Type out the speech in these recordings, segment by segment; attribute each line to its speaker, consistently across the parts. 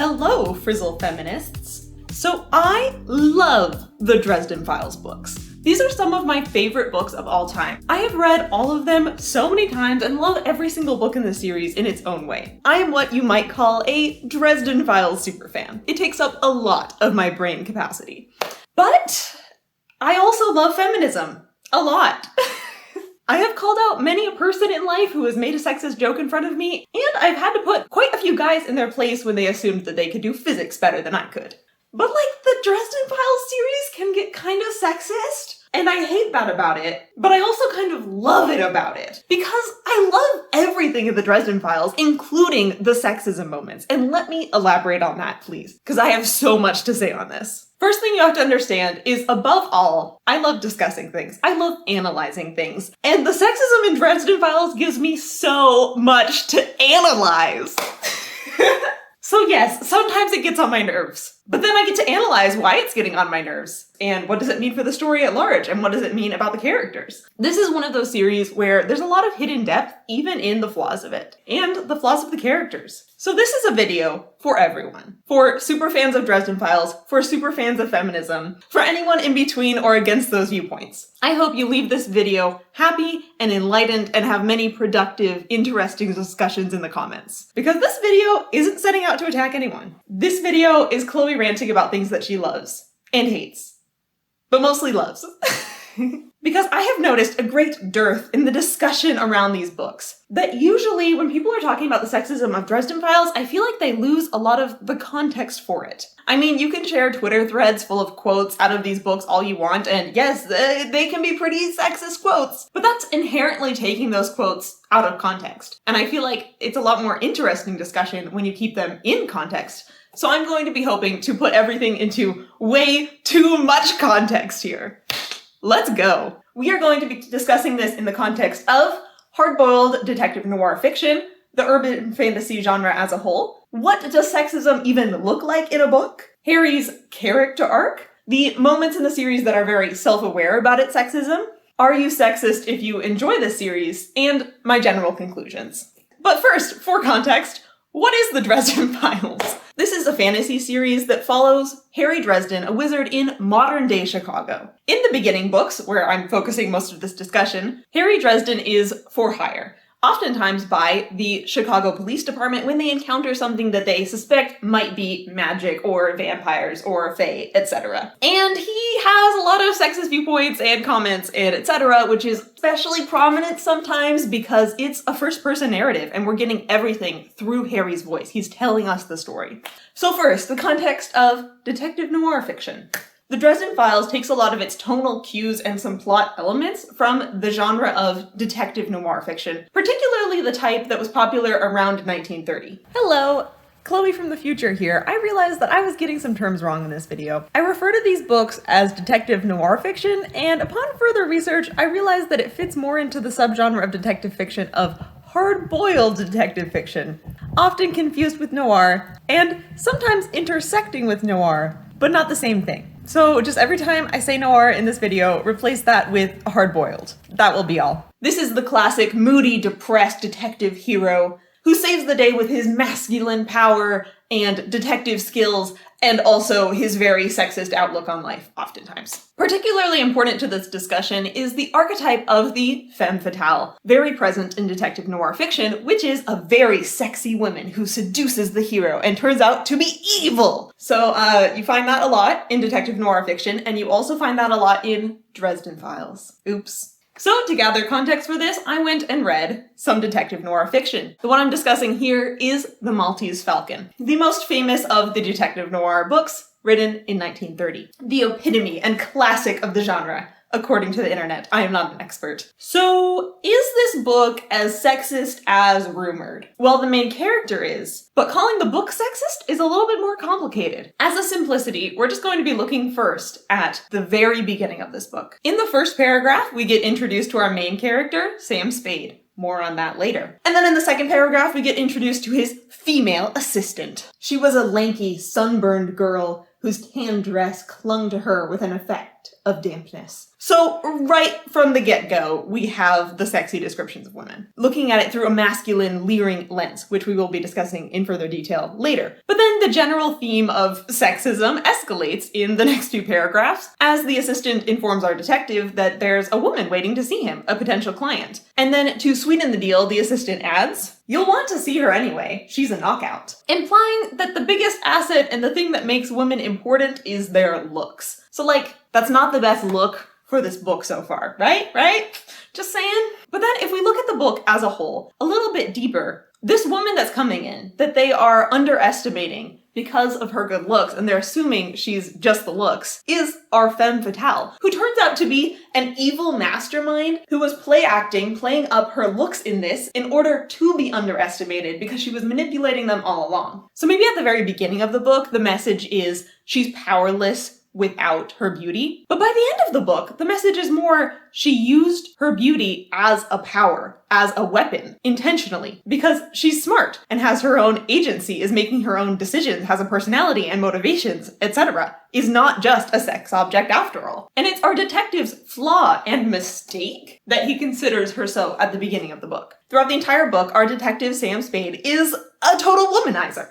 Speaker 1: Hello, Frizzle feminists. So I love the Dresden Files books. These are some of my favorite books of all time. I have read all of them so many times and love every single book in the series in its own way. I am what you might call a Dresden Files superfan. It takes up a lot of my brain capacity. But I also love feminism. A lot. I have called out many a person in life who has made a sexist joke in front of me, and I've had to put quite a few guys in their place when they assumed that they could do physics better than I could. But like, the Dresden Files series can get kind of sexist, and I hate that about it, but I also kind of love it about it. Because I love everything in the Dresden Files, including the sexism moments, and let me elaborate on that, please, because I have so much to say on this. First thing you have to understand is, above all, I love discussing things. I love analyzing things. And the sexism in Dresden Files gives me so much to analyze. So yes, sometimes it gets on my nerves. But then I get to analyze why it's getting on my nerves. And what does it mean for the story at large? And what does it mean about the characters? This is one of those series where there's a lot of hidden depth, even in the flaws of it. And the flaws of the characters. So this is a video for everyone. For super fans of Dresden Files, for super fans of feminism, for anyone in between or against those viewpoints. I hope you leave this video happy and enlightened and have many productive, interesting discussions in the comments. Because this video isn't setting out to attack anyone. This video is Chloe ranting about things that she loves and hates, but mostly loves. Because I have noticed a great dearth in the discussion around these books. That usually when people are talking about the sexism of Dresden Files, I feel like they lose a lot of the context for it. I mean, you can share Twitter threads full of quotes out of these books all you want, and yes, they can be pretty sexist quotes, but that's inherently taking those quotes out of context. And I feel like it's a lot more interesting discussion when you keep them in context. So I'm going to be hoping to put everything into way too much context here. Let's go. We are going to be discussing this in the context of hard-boiled detective noir fiction, the urban fantasy genre as a whole. What does sexism even look like in a book? Harry's character arc, the moments in the series that are very self-aware about its sexism, are you sexist if you enjoy this series, and my general conclusions. But first, for context, what is the Dresden Files? This is a fantasy series that follows Harry Dresden, a wizard in modern-day Chicago. In the beginning books, where I'm focusing most of this discussion, Harry Dresden is for hire, oftentimes by the Chicago Police Department when they encounter something that they suspect might be magic or vampires or fae, etc. And he has a lot of sexist viewpoints and comments and etc., which is especially prominent sometimes because it's a first-person narrative and we're getting everything through Harry's voice. He's telling us the story. So first, the context of detective noir fiction. The Dresden Files takes a lot of its tonal cues and some plot elements from the genre of detective noir fiction, particularly the type that was popular around 1930. Hello, Chloe from the future here. I realized that I was getting some terms wrong in this video. I refer to these books as detective noir fiction, and upon further research, I realized that it fits more into the subgenre of detective fiction of hard-boiled detective fiction, often confused with noir, and sometimes intersecting with noir, but not the same thing. So just every time I say noir in this video, replace that with hard-boiled. That will be all. This is the classic moody, depressed detective hero who saves the day with his masculine power and detective skills, and also his very sexist outlook on life, oftentimes. Particularly important to this discussion is the archetype of the femme fatale, very present in detective noir fiction, which is a very sexy woman who seduces the hero and turns out to be evil. So you find that a lot in detective noir fiction, and you also find that a lot in Dresden Files. Oops. So to gather context for this, I went and read some detective noir fiction. The one I'm discussing here is The Maltese Falcon, the most famous of the detective noir books written in 1930. The epitome and classic of the genre, according to the internet. I am not an expert. So, is this book as sexist as rumored? Well, the main character is, but calling the book sexist is a little bit more complicated. As a simplicity, we're just going to be looking first at the very beginning of this book. In the first paragraph, we get introduced to our main character, Sam Spade. More on that later. And then in the second paragraph, we get introduced to his female assistant. She was a lanky, sunburned girl whose tan dress clung to her with an effect of dampness. So right from the get-go, we have the sexy descriptions of women, looking at it through a masculine, leering lens, which we will be discussing in further detail later. But then the general theme of sexism escalates in the next few paragraphs, as the assistant informs our detective that there's a woman waiting to see him, a potential client. And then to sweeten the deal, the assistant adds, "You'll want to see her anyway, she's a knockout," implying that the biggest asset and the thing that makes women important is their looks. So like, that's not the best look for this book so far, right? Just saying. But then if we look at the book as a whole, a little bit deeper, this woman that's coming in, that they are underestimating because of her good looks, and they're assuming she's just the looks, is our femme fatale, who turns out to be an evil mastermind who was playing up her looks in this in order to be underestimated because she was manipulating them all along. So maybe at the very beginning of the book, the message is she's powerless without her beauty. But by the end of the book, the message is more she used her beauty as a power, as a weapon, intentionally, because she's smart and has her own agency, is making her own decisions, has a personality and motivations, etc., is not just a sex object after all. And it's our detective's flaw and mistake that he considers her so at the beginning of the book. Throughout the entire book, our detective, Sam Spade, is a total womanizer.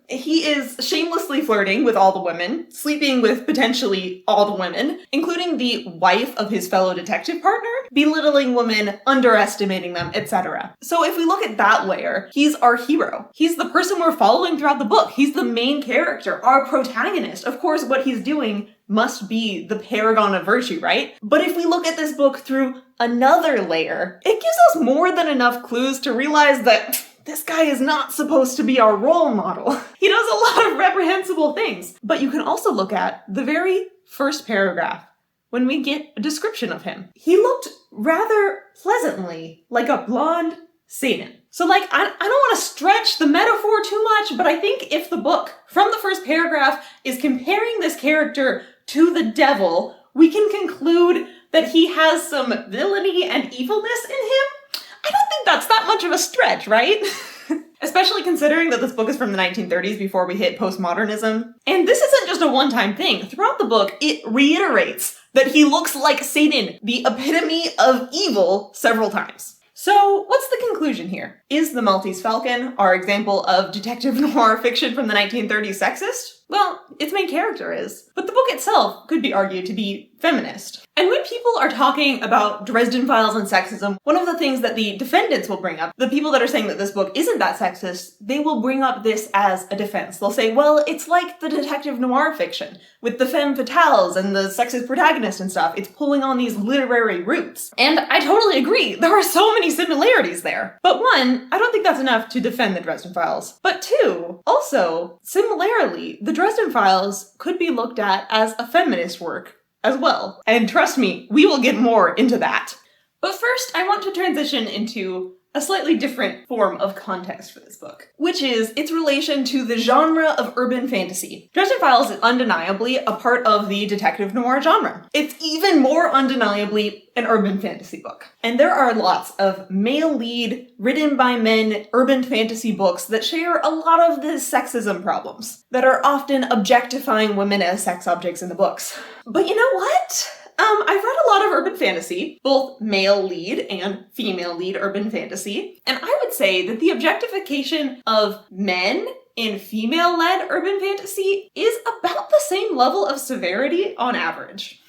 Speaker 1: He is shamelessly flirting with all the women, sleeping with potentially all the women, including the wife of his fellow detective partner, belittling women, underestimating them, etc. So if we look at that layer, he's our hero. He's the person we're following throughout the book. He's the main character, our protagonist. Of course, what he's doing must be the paragon of virtue, right? But if we look at this book through another layer, it gives us more than enough clues to realize that this guy is not supposed to be our role model. He does a lot of reprehensible things. But you can also look at the very first paragraph when we get a description of him. He looked rather pleasantly like a blonde Satan. So like, I don't want to stretch the metaphor too much, but I think if the book, from the first paragraph, is comparing this character to the devil, we can conclude that he has some villainy and evilness in him. I don't think that's that much of a stretch, right? Especially considering that this book is from the 1930s before we hit postmodernism. And this isn't just a one-time thing. Throughout the book, it reiterates that he looks like Satan, the epitome of evil, several times. So what's the conclusion here? Is the Maltese Falcon, our example of detective noir fiction from the 1930s, sexist? Well, its main character is. But the book itself could be argued to be feminist. And when people are talking about Dresden Files and sexism, one of the things that the defendants will bring up, the people that are saying that this book isn't that sexist, they will bring up this as a defense. They'll say, well, it's like the detective noir fiction, with the femme fatales and the sexist protagonist and stuff. It's pulling on these literary roots. And I totally agree. There are so many similarities there. But one, I don't think that's enough to defend the Dresden Files. But two, also, similarly, the Dresden Files could be looked at as a feminist work as well. And trust me, we will get more into that. But first, I want to transition into a slightly different form of context for this book, which is its relation to the genre of urban fantasy. Dresden Files is undeniably a part of the detective noir genre. It's even more undeniably an urban fantasy book. And there are lots of male lead, written by men, urban fantasy books that share a lot of the sexism problems that are often objectifying women as sex objects in the books. But you know what? I've read a lot of urban fantasy, both male lead and female lead urban fantasy, and I would say that the objectification of men in female-led urban fantasy is about the same level of severity on average.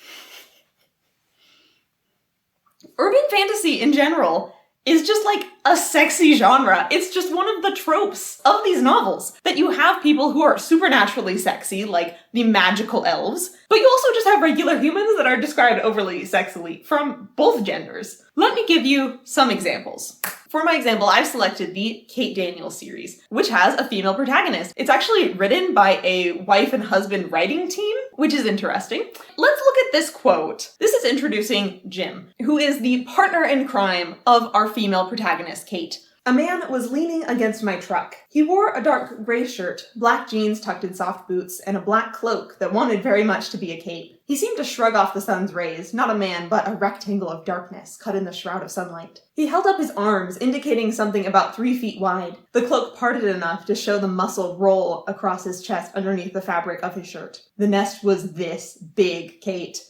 Speaker 1: Urban fantasy in general is just like a sexy genre. It's just one of the tropes of these novels, that you have people who are supernaturally sexy, like the magical elves, but you also just have regular humans that are described overly sexily from both genders. Let me give you some examples. For my example, I've selected the Kate Daniels series, which has a female protagonist. It's actually written by a wife and husband writing team, which is interesting. Let's look at this quote. This is introducing Jim, who is the partner in crime of our female protagonist, Kate. A man was leaning against my truck. He wore a dark gray shirt, black jeans tucked in soft boots, and a black cloak that wanted very much to be a cape. He seemed to shrug off the sun's rays, not a man, but a rectangle of darkness cut in the shroud of sunlight. He held up his arms, indicating something about 3 feet wide. The cloak parted enough to show the muscle roll across his chest underneath the fabric of his shirt. The nest was this big, Kate.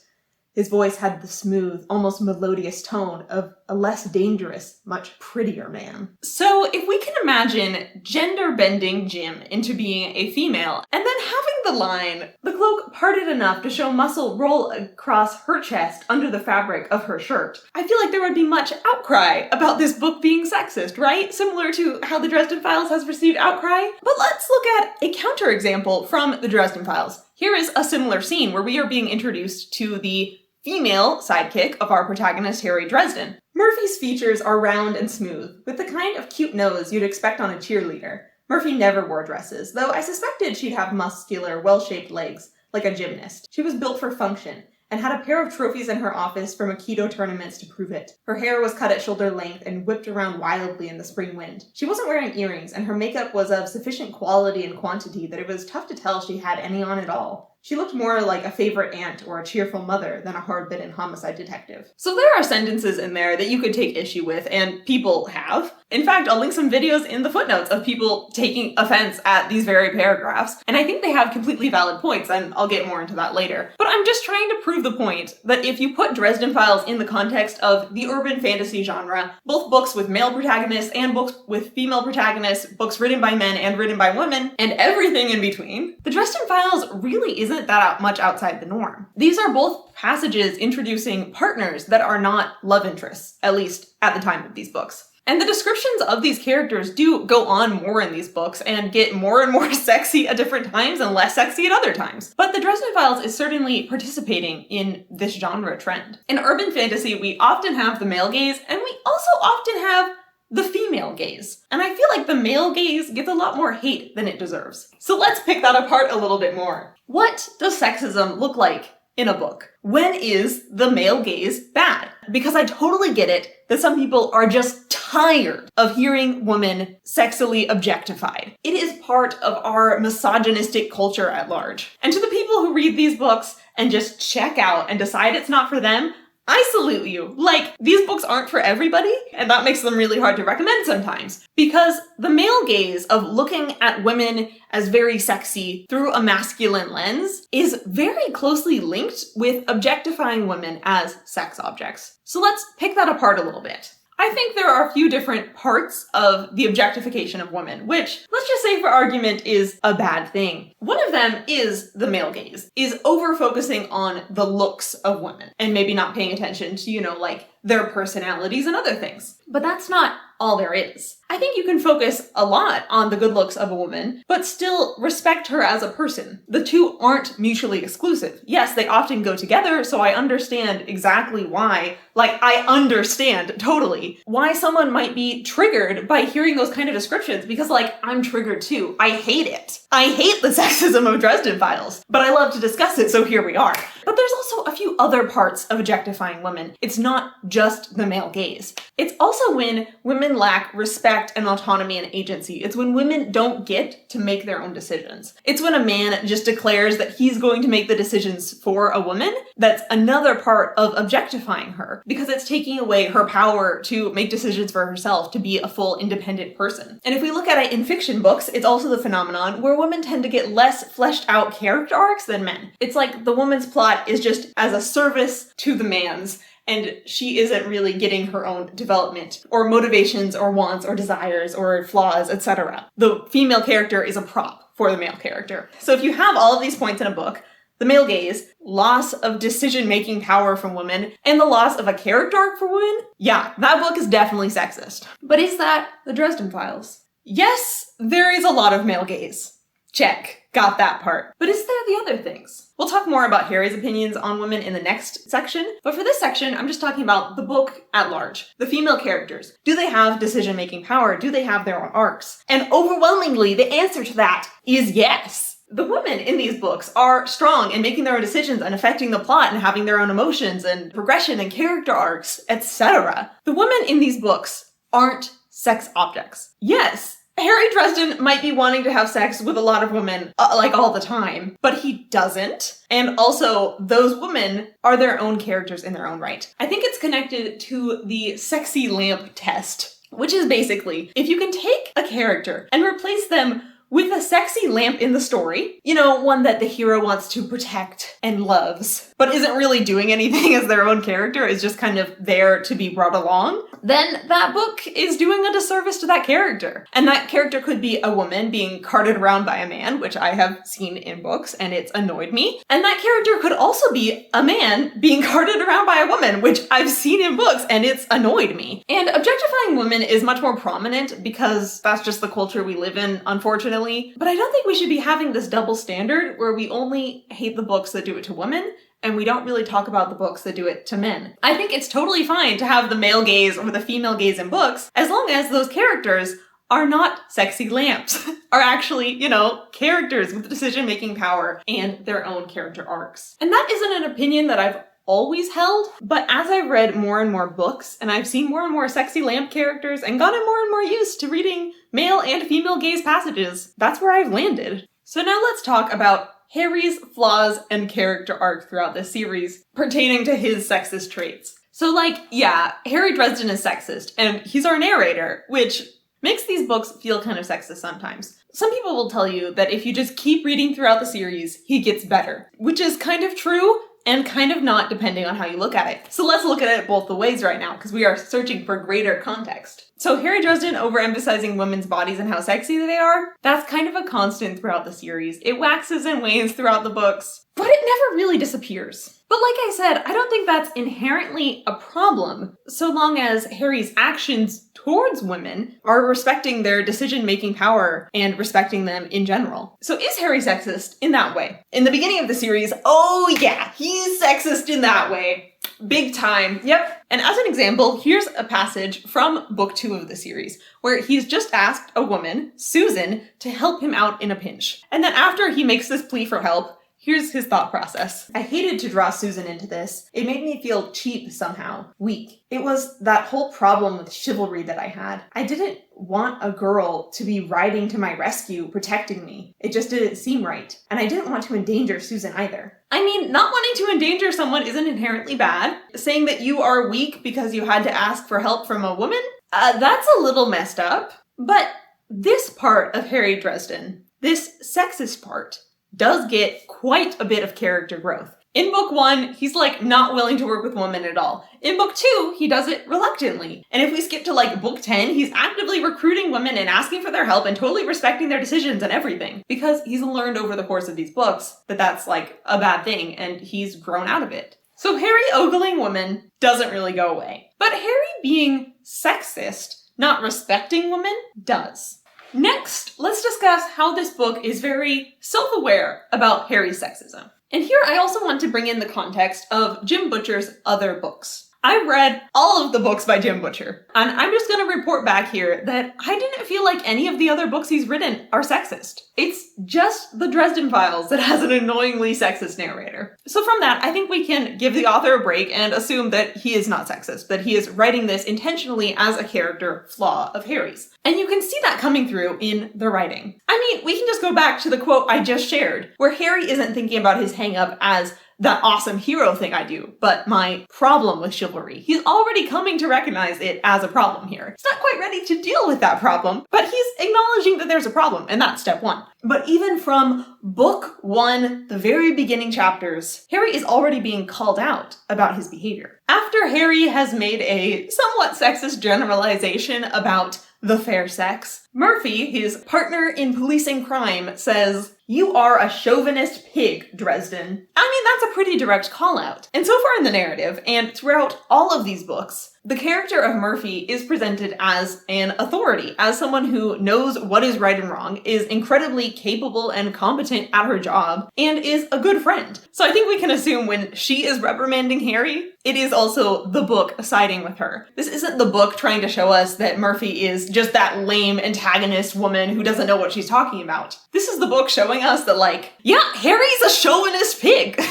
Speaker 1: His voice had the smooth, almost melodious tone of a less dangerous, much prettier man. So if we can imagine gender-bending Jim into being a female, and then having the line, "The cloak parted enough to show muscle roll across her chest under the fabric of her shirt," I feel like there would be much outcry about this book being sexist, right? Similar to how the Dresden Files has received outcry. But let's look at a counterexample from the Dresden Files. Here is a similar scene where we are being introduced to the female sidekick of our protagonist, Harry Dresden. Murphy's features are round and smooth, with the kind of cute nose you'd expect on a cheerleader. Murphy never wore dresses, though I suspected she'd have muscular, well-shaped legs, like a gymnast. She was built for function, and had a pair of trophies in her office from Aikido tournaments to prove it. Her hair was cut at shoulder length and whipped around wildly in the spring wind. She wasn't wearing earrings, and her makeup was of sufficient quality and quantity that it was tough to tell she had any on at all. She looked more like a favorite aunt or a cheerful mother than a hard-bitten homicide detective. So there are sentences in there that you could take issue with, and people have. In fact, I'll link some videos in the footnotes of people taking offense at these very paragraphs, and I think they have completely valid points, and I'll get more into that later. But I'm just trying to prove the point that if you put Dresden Files in the context of the urban fantasy genre, both books with male protagonists and books with female protagonists, books written by men and written by women, and everything in between, the Dresden Files really isn't that much outside the norm. These are both passages introducing partners that are not love interests, at least at the time of these books. And the descriptions of these characters do go on more in these books and get more and more sexy at different times and less sexy at other times. But the Dresden Files is certainly participating in this genre trend. In urban fantasy, we often have the male gaze, and we also often have the female gaze. And I feel like the male gaze gets a lot more hate than it deserves. So let's pick that apart a little bit more. What does sexism look like in a book? When is the male gaze bad? Because I totally get it that some people are just tired of hearing women sexually objectified. It is part of our misogynistic culture at large. And to the people who read these books and just check out and decide it's not for them, I salute you. Like, these books aren't for everybody, and that makes them really hard to recommend sometimes. Because the male gaze of looking at women as very sexy through a masculine lens is very closely linked with objectifying women as sex objects. So let's pick that apart a little bit. I think there are a few different parts of the objectification of women, which, let's just say for argument, is a bad thing. One of them is the male gaze, is over-focusing on the looks of women, and maybe not paying attention to, like, their personalities and other things. But that's not all there is. I think you can focus a lot on the good looks of a woman, but still respect her as a person. The two aren't mutually exclusive. Yes, they often go together, so I understand exactly why. I understand totally why someone might be triggered by hearing those kind of descriptions, because, I'm triggered too. I hate it. I hate the sexism of Dresden Files, but I love to discuss it, so here we are. But there's also a few other parts of objectifying women. It's not just the male gaze. It's also when women lack respect and autonomy and agency. It's when women don't get to make their own decisions. It's when a man just declares that he's going to make the decisions for a woman. That's another part of objectifying her, because it's taking away her power to make decisions for herself, to be a full independent person. And if we look at it in fiction books, it's also the phenomenon where women tend to get less fleshed out character arcs than men. It's like the woman's plot is just as a service to the man's, and she isn't really getting her own development, or motivations, or wants, or desires, or flaws, etc. The female character is a prop for the male character. So if you have all of these points in a book, the male gaze, loss of decision-making power from women, and the loss of a character arc for women, yeah, that book is definitely sexist. But is that the Dresden Files? Yes, there is a lot of male gaze. Check. Got that part. But is there the other things? We'll talk more about Harry's opinions on women in the next section, but for this section, I'm just talking about the book at large. The female characters. Do they have decision-making power? Do they have their own arcs? And overwhelmingly, the answer to that is yes. The women in these books are strong in making their own decisions and affecting the plot and having their own emotions and progression and character arcs, etc. The women in these books aren't sex objects. Yes, Harry Dresden might be wanting to have sex with a lot of women, all the time, but he doesn't. And also, those women are their own characters in their own right. I think it's connected to the sexy lamp test, which is basically, if you can take a character and replace them with a sexy sexy lamp in the story, you know, one that the hero wants to protect and loves, but isn't really doing anything as their own character, is just kind of there to be brought along, then that book is doing a disservice to that character. And that character could be a woman being carted around by a man, which I have seen in books, and it's annoyed me. And that character could also be a man being carted around by a woman, which I've seen in books, and it's annoyed me. And objectifying women is much more prominent because that's just the culture we live in, unfortunately. But I don't think we should be having this double standard where we only hate the books that do it to women, and we don't really talk about the books that do it to men. I think it's totally fine to have the male gaze or the female gaze in books, as long as those characters are not sexy lamps, are actually, you know, characters with decision-making power and their own character arcs. And that isn't an opinion that I've always held, but as I've read more and more books, and I've seen more and more sexy lamp characters and gotten more and more used to reading male and female gaze passages, that's where I've landed. So now let's talk about Harry's flaws and character arc throughout this series pertaining to his sexist traits. So like, yeah, Harry Dresden is sexist, and he's our narrator, which makes these books feel kind of sexist sometimes. Some people will tell you that if you just keep reading throughout the series, he gets better, which is kind of true and kind of not depending on how you look at it. So let's look at it both the ways right now, because we are searching for greater context. So Harry Dresden overemphasizing women's bodies and how sexy they are, that's kind of a constant throughout the series. It waxes and wanes throughout the books, but it never really disappears. But like I said, I don't think that's inherently a problem, so long as Harry's actions towards women are respecting their decision-making power and respecting them in general. So is Harry sexist in that way? In the beginning of the series, oh yeah, he's sexist in that way. Big time. Yep. And as an example, here's a passage from book 2 of the series, where he's just asked a woman, Susan, to help him out in a pinch. And then after he makes this plea for help, here's his thought process. I hated to draw Susan into this. It made me feel cheap somehow, weak. It was that whole problem with chivalry that I had. I didn't want a girl to be riding to my rescue, protecting me. It just didn't seem right. And I didn't want to endanger Susan either. I mean, not wanting to endanger someone isn't inherently bad. Saying that you are weak because you had to ask for help from a woman? That's a little messed up. But this part of Harry Dresden, this sexist part, does get quite a bit of character growth. In book 1, he's like not willing to work with women at all. In book 2, he does it reluctantly. And if we skip to like book 10, he's actively recruiting women and asking for their help and totally respecting their decisions and everything. Because he's learned over the course of these books that that's like a bad thing and he's grown out of it. So Harry ogling women doesn't really go away. But Harry being sexist, not respecting women, does. Next, let's discuss how this book is very self-aware about Harry's sexism. And here I also want to bring in the context of Jim Butcher's other books. I read all of the books by Jim Butcher, and I'm just going to report back here that I didn't feel like any of the other books he's written are sexist. It's just the Dresden Files that has an annoyingly sexist narrator. So from that, I think we can give the author a break and assume that he is not sexist, that he is writing this intentionally as a character flaw of Harry's. And you can see that coming through in the writing. I mean, we can just go back to the quote I just shared, where Harry isn't thinking about his hang-up as that awesome hero thing I do, but my problem with chivalry. He's already coming to recognize it as a problem here. He's not quite ready to deal with that problem, but he's acknowledging that there's a problem, and that's step 1. But even from book 1, the very beginning chapters, Harry is already being called out about his behavior. After Harry has made a somewhat sexist generalization about the fair sex, Murphy, his partner in policing crime, says, "You are a chauvinist pig, Dresden." I mean, that's a pretty direct call out. And so far in the narrative, and throughout all of these books, the character of Murphy is presented as an authority, as someone who knows what is right and wrong, is incredibly capable and competent at her job, and is a good friend. So I think we can assume when she is reprimanding Harry, it is also the book siding with her. This isn't the book trying to show us that Murphy is just that lame antagonist woman who doesn't know what she's talking about. This is the book showing us that, like, yeah, Harry's a chauvinist pig.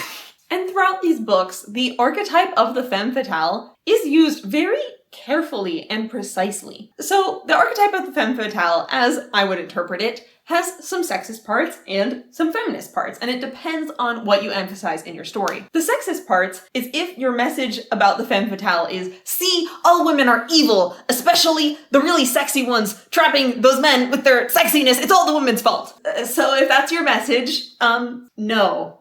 Speaker 1: And throughout these books, the archetype of the femme fatale is used very carefully and precisely. So the archetype of the femme fatale, as I would interpret it, has some sexist parts and some feminist parts, and it depends on what you emphasize in your story. The sexist parts is if your message about the femme fatale is, see, all women are evil, especially the really sexy ones trapping those men with their sexiness, it's all the women's fault. So if that's your message, no.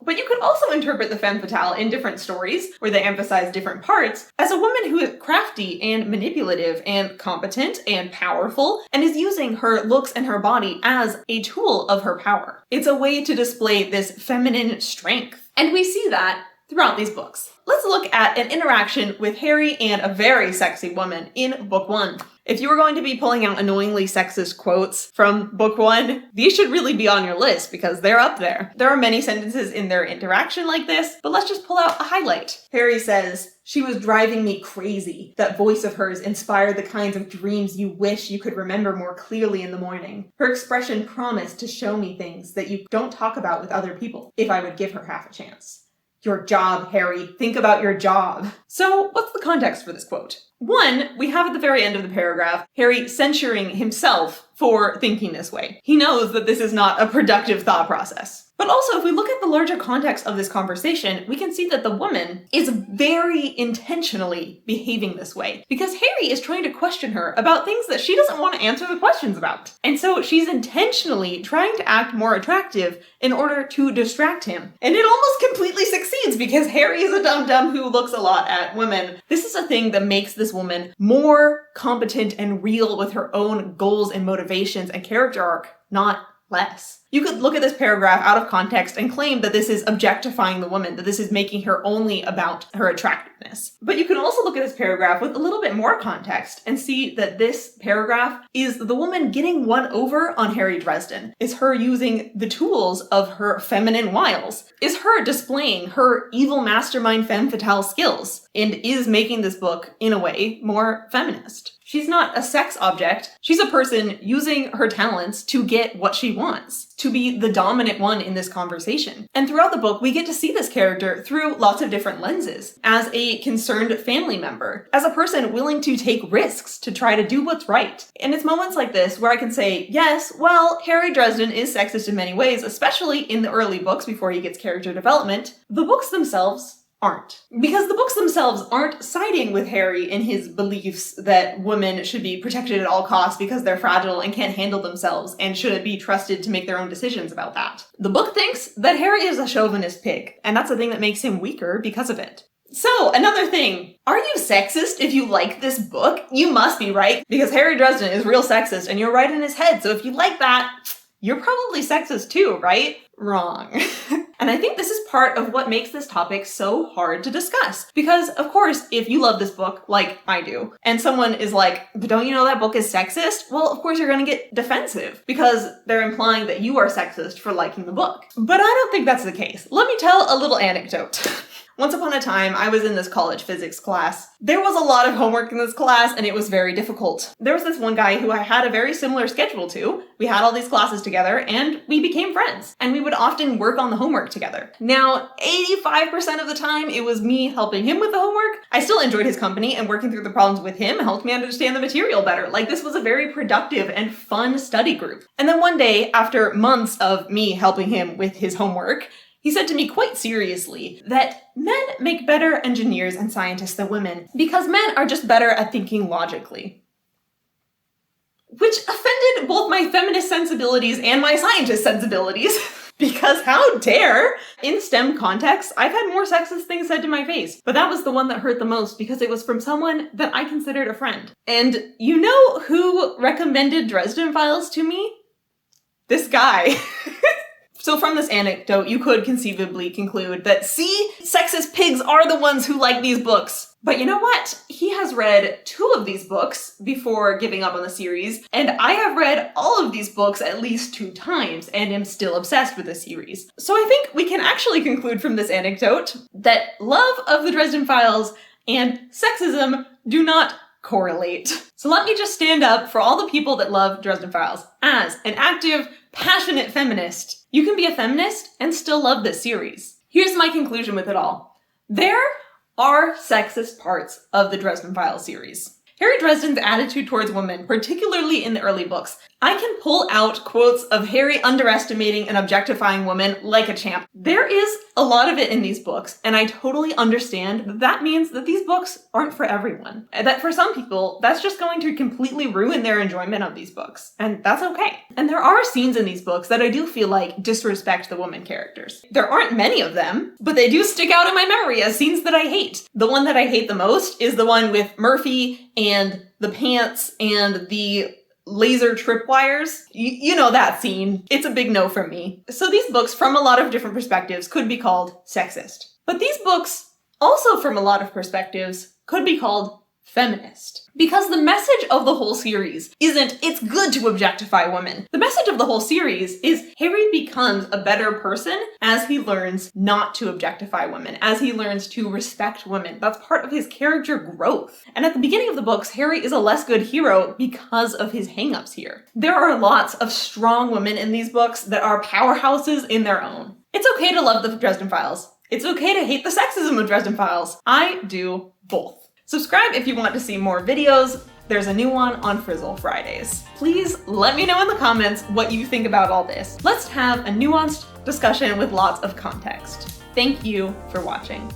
Speaker 1: But you could also interpret the femme fatale in different stories, where they emphasize different parts, as a woman who is crafty and manipulative and competent and powerful, and is using her looks and her body as a tool of her power. It's a way to display this feminine strength. And we see that throughout these books. Let's look at an interaction with Harry and a very sexy woman in book 1. If you were going to be pulling out annoyingly sexist quotes from book 1, these should really be on your list because they're up there. There are many sentences in their interaction like this, but let's just pull out a highlight. Harry says, "She was driving me crazy. That voice of hers inspired the kinds of dreams you wish you could remember more clearly in the morning. Her expression promised to show me things that you don't talk about with other people, if I would give her half a chance." Your job, Harry. Think about your job. So what's the context for this quote? 1, we have at the very end of the paragraph, Harry censuring himself for thinking this way. He knows that this is not a productive thought process. But also, if we look at the larger context of this conversation, we can see that the woman is very intentionally behaving this way because Harry is trying to question her about things that she doesn't want to answer the questions about. And so she's intentionally trying to act more attractive in order to distract him. And it almost completely succeeds because Harry is a dum-dum who looks a lot at women. This is a thing that makes this woman more competent and real with her own goals and motivations and character arc, not less. You could look at this paragraph out of context and claim that this is objectifying the woman, that this is making her only about her attractiveness. But you can also look at this paragraph with a little bit more context and see that this paragraph is the woman getting one over on Harry Dresden, is her using the tools of her feminine wiles, is her displaying her evil mastermind femme fatale skills, and is making this book, in a way, more feminist. She's not a sex object. She's a person using her talents to get what she wants, to be the dominant one in this conversation. And throughout the book, we get to see this character through lots of different lenses. As a concerned family member, as a person willing to take risks to try to do what's right. And it's moments like this where I can say, yes, well, Harry Dresden is sexist in many ways, especially in the early books before he gets character development. The books themselves aren't. Because the books themselves aren't siding with Harry in his beliefs that women should be protected at all costs because they're fragile and can't handle themselves and shouldn't be trusted to make their own decisions about that. The book thinks that Harry is a chauvinist pig, and that's the thing that makes him weaker because of it. So, another thing. Are you sexist if you like this book? You must be, right? Because Harry Dresden is real sexist and you're right in his head, so if you like that, you're probably sexist too, right? Wrong. And I think this is part of what makes this topic so hard to discuss. Because, of course, if you love this book, like I do, and someone is like, but don't you know that book is sexist? Well, of course you're gonna get defensive because they're implying that you are sexist for liking the book. But I don't think that's the case. Let me tell a little anecdote. Once upon a time, I was in this college physics class. There was a lot of homework in this class, and it was very difficult. There was this one guy who I had a very similar schedule to. We had all these classes together, and we became friends. And we would often work on the homework together. Now, 85% of the time, it was me helping him with the homework. I still enjoyed his company, and working through the problems with him helped me understand the material better. Like, this was a very productive and fun study group. And then one day, after months of me helping him with his homework, he said to me quite seriously that men make better engineers and scientists than women because men are just better at thinking logically. Which offended both my feminist sensibilities and my scientist sensibilities. Because how dare? In STEM contexts, I've had more sexist things said to my face, but that was the one that hurt the most because it was from someone that I considered a friend. And you know who recommended Dresden Files to me? This guy. So from this anecdote, you could conceivably conclude that, see, sexist pigs are the ones who like these books. But you know what? He has read 2 of these books before giving up on the series, and I have read all of these books at least 2 times and am still obsessed with the series. So I think we can actually conclude from this anecdote that love of the Dresden Files and sexism do not correlate. So let me just stand up for all the people that love Dresden Files. As an active, passionate feminist, you can be a feminist and still love this series. Here's my conclusion with it all. There are sexist parts of the Dresden Files series. Harry Dresden's attitude towards women, particularly in the early books. I can pull out quotes of Harry underestimating and objectifying women like a champ. There is a lot of it in these books, and I totally understand that that means that these books aren't for everyone. That for some people, that's just going to completely ruin their enjoyment of these books, and that's okay. And there are scenes in these books that I do feel like disrespect the women characters. There aren't many of them, but they do stick out in my memory as scenes that I hate. The one that I hate the most is the one with Murphy and the pants and the laser tripwires. You know that scene. It's a big no from me. So these books, from a lot of different perspectives, could be called sexist. But these books, also from a lot of perspectives, could be called feminist. Because the message of the whole series isn't, it's good to objectify women. The message of the whole series is Harry becomes a better person as he learns not to objectify women, as he learns to respect women. That's part of his character growth. And at the beginning of the books, Harry is a less good hero because of his hangups here. There are lots of strong women in these books that are powerhouses in their own. It's okay to love the Dresden Files. It's okay to hate the sexism of Dresden Files. I do both. Subscribe if you want to see more videos. There's a new one on Frizzle Fridays. Please let me know in the comments what you think about all this. Let's have a nuanced discussion with lots of context. Thank you for watching.